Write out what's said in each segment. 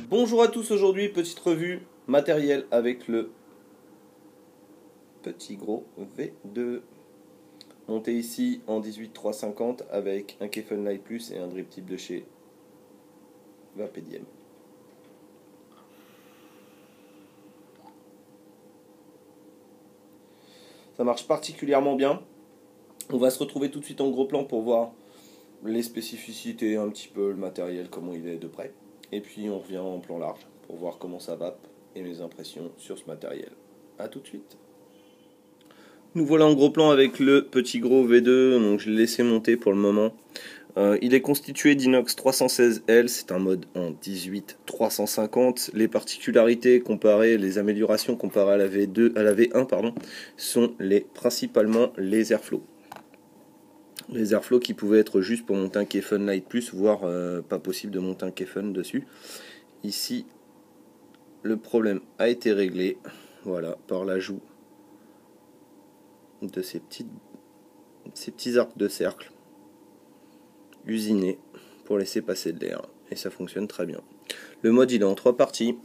Bonjour à tous, aujourd'hui petite revue matériel avec le petit gros V2 monté ici en 18-350 avec un Kefenlight Light Plus et un drip tip de chez Vapediem. Ça marche particulièrement bien. On va se retrouver tout de suite en gros plan pour voir les spécificités, un petit peu le matériel, comment il est de près. Et puis on revient en plan large pour voir comment ça vape et mes impressions sur ce matériel. A tout de suite. Nous voilà en gros plan avec le petit gros V2, donc je l'ai laissé monter pour le moment. Il est constitué d'inox 316L, c'est un mode en 18-350. Les particularités comparées, les améliorations comparées à la V1, sont principalement les airflows. Les airflows qui pouvaient être juste pour monter un Kefenlight Light Plus, voire pas possible de monter un Kefen dessus. Ici, le problème a été réglé, voilà, par l'ajout de ces petits arcs de cercle usinés pour laisser passer de l'air, et ça fonctionne très bien. Le mode il est en trois parties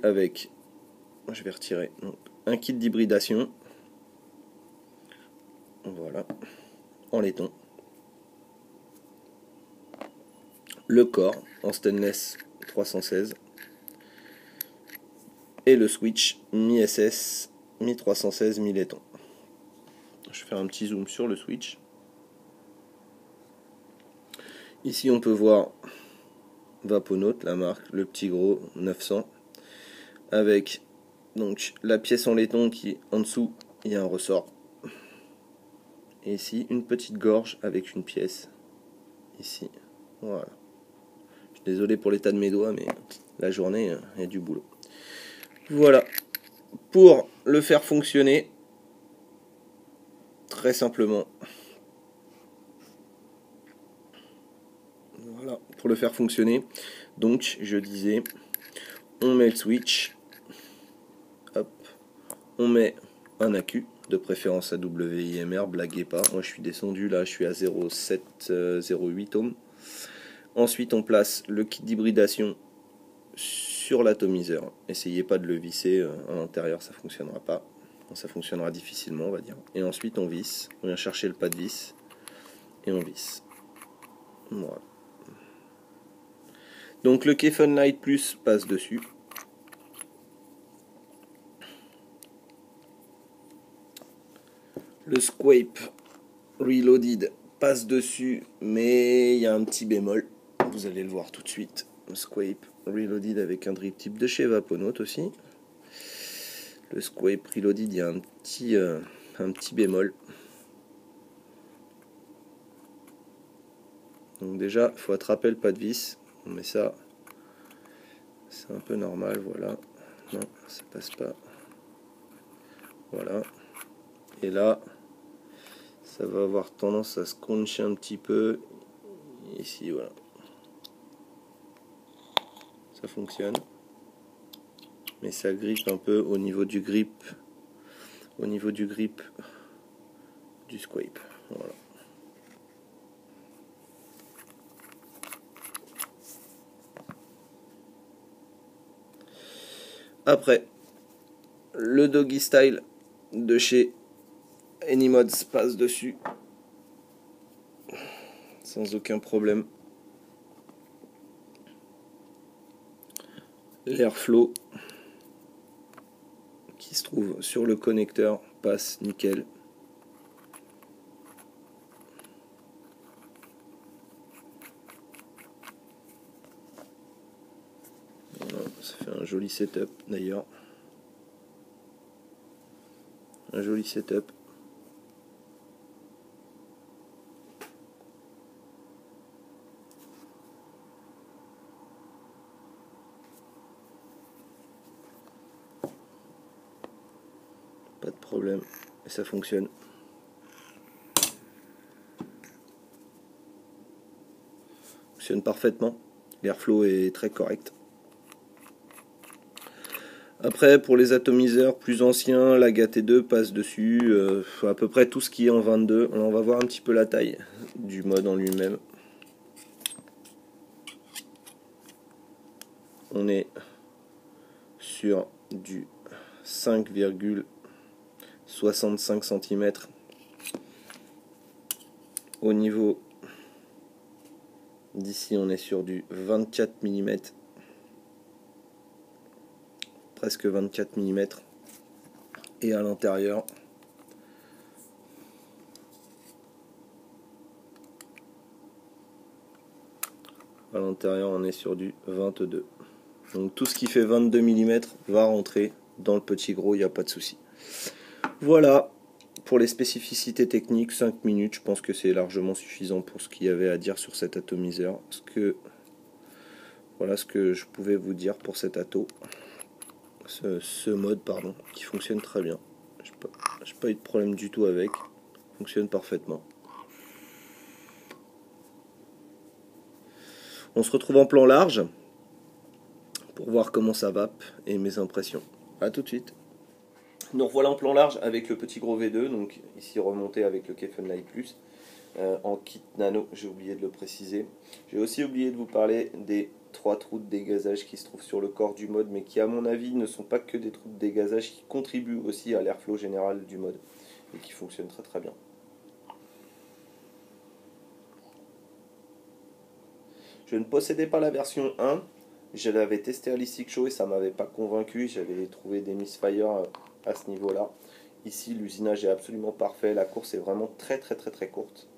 avec, je vais retirer, donc, un kit d'hybridation, voilà, en laiton, le corps en stainless 316 et le switch mi-SS, mi-316, mi-laiton. Je vais faire un petit zoom sur le switch. Ici on peut voir Vaponaut, la marque, le petit gros 900, avec donc la pièce en laiton qui en dessous il y a un ressort. Et ici une petite gorge avec une pièce ici. Voilà. Je suis désolé pour l'état de mes doigts, mais la journée il y a du boulot. Voilà. Pour le faire fonctionner, très simplement. Voilà, pour le faire fonctionner, donc je disais, on met le switch, hop, on met un accu, de préférence à WIMR, blaguez pas, moi je suis descendu là, je suis à 0,708 ohms. Ensuite on place le kit d'hybridation sur l'atomiseur, essayez pas de le visser à l'intérieur, ça fonctionnera pas, ça fonctionnera difficilement on va dire. Et ensuite on visse, on vient chercher le pas de vis, et on visse. Voilà. Donc le Kefenlight Light Plus passe dessus. Le Squape Reloaded passe dessus, mais il y a un petit bémol. Vous allez le voir tout de suite. Le Squape Reloaded avec un drip tip de chez Vaponaut aussi. Le Squape Reloaded, il y a un petit bémol. Donc déjà, il faut attraper le pas de vis. Mais ça, c'est un peu normal, voilà. Non, ça passe pas. Voilà. Et là, ça va avoir tendance à se cruncher un petit peu. Ici, voilà. Ça fonctionne. Mais ça grippe un peu au niveau du grip. Du Squape. Voilà. Après, le Doggy Style de chez Anymods passe dessus sans aucun problème. L'airflow qui se trouve sur le connecteur passe nickel. Voilà, ça fait un joli setup d'ailleurs. Un joli setup. Pas de problème. Et ça fonctionne. Fonctionne parfaitement. L'airflow est très correct. Après, pour les atomiseurs plus anciens, la GAT2 passe dessus, à peu près tout ce qui est en 22. Alors, on va voir un petit peu la taille du mode en lui-même. on est sur du 5,65 cm. Au niveau d'ici, on est sur du 24 mm, presque 24 mm. Et à l'intérieur, on est sur du 22. Donc tout ce qui fait 22 mm va rentrer dans le petit gros, il n'y a pas de souci. Voilà pour les spécificités techniques, 5 minutes, je pense que c'est largement suffisant pour ce qu'il y avait à dire sur cet atomiseur. Voilà ce que je pouvais vous dire pour cet ce mode pardon, qui fonctionne très bien. Je n'ai pas eu de problème du tout avec, fonctionne parfaitement. On se retrouve en plan large pour voir comment ça vape et mes impressions. A tout de suite. Nous revoilà en plan large avec le petit gros V2, donc ici remonté avec le Kefenlight Plus en kit nano, j'ai oublié de le préciser. J'ai aussi oublié de vous parler des 3 trous de dégazage qui se trouvent sur le corps du mode, mais qui à mon avis ne sont pas que des trous de dégazage, qui contribuent aussi à l'airflow général du mode et qui fonctionnent très très bien. Je ne possédais pas la version 1, je l'avais testé à l'Istic Show et ça m'avait pas convaincu, j'avais trouvé des misfires à ce niveau-là. Ici, l'usinage est absolument parfait, la course est vraiment très très très très courte.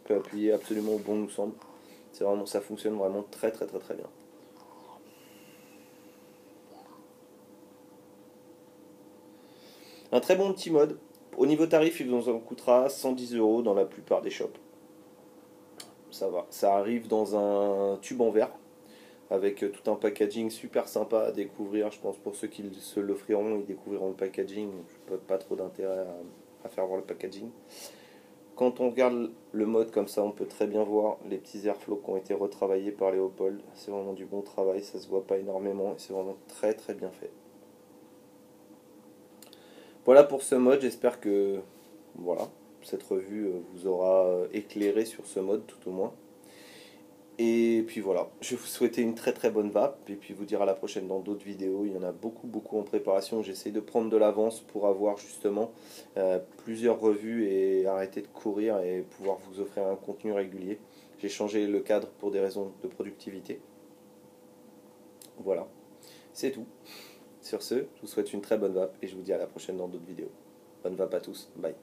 On peut appuyer absolument au bon nous semble. C'est vraiment, ça fonctionne vraiment très très très très bien. Un très bon petit mode. Au niveau tarif, il vous en coûtera 110 € dans la plupart des shops. Ça va. Ça arrive dans un tube en verre avec tout un packaging super sympa à découvrir. Je pense pour ceux qui se l'offriront, ils découvriront le packaging. Je n'ai pas trop d'intérêt à faire voir le packaging. Quand on regarde le mode comme ça, on peut très bien voir les petits airflows qui ont été retravaillés par Léopold. C'est vraiment du bon travail, ça se voit pas énormément et c'est vraiment très très bien fait. Voilà pour ce mode, j'espère que voilà, cette revue vous aura éclairé sur ce mode tout au moins. Et puis voilà, je vais vous souhaiter une très très bonne vape et puis vous dire à la prochaine dans d'autres vidéos. Il y en a beaucoup en préparation. J'essaie de prendre de l'avance pour avoir justement plusieurs revues et arrêter de courir et pouvoir vous offrir un contenu régulier. J'ai changé le cadre pour des raisons de productivité. Voilà, c'est tout. Sur ce, je vous souhaite une très bonne vape et je vous dis à la prochaine dans d'autres vidéos. Bonne vape à tous, bye.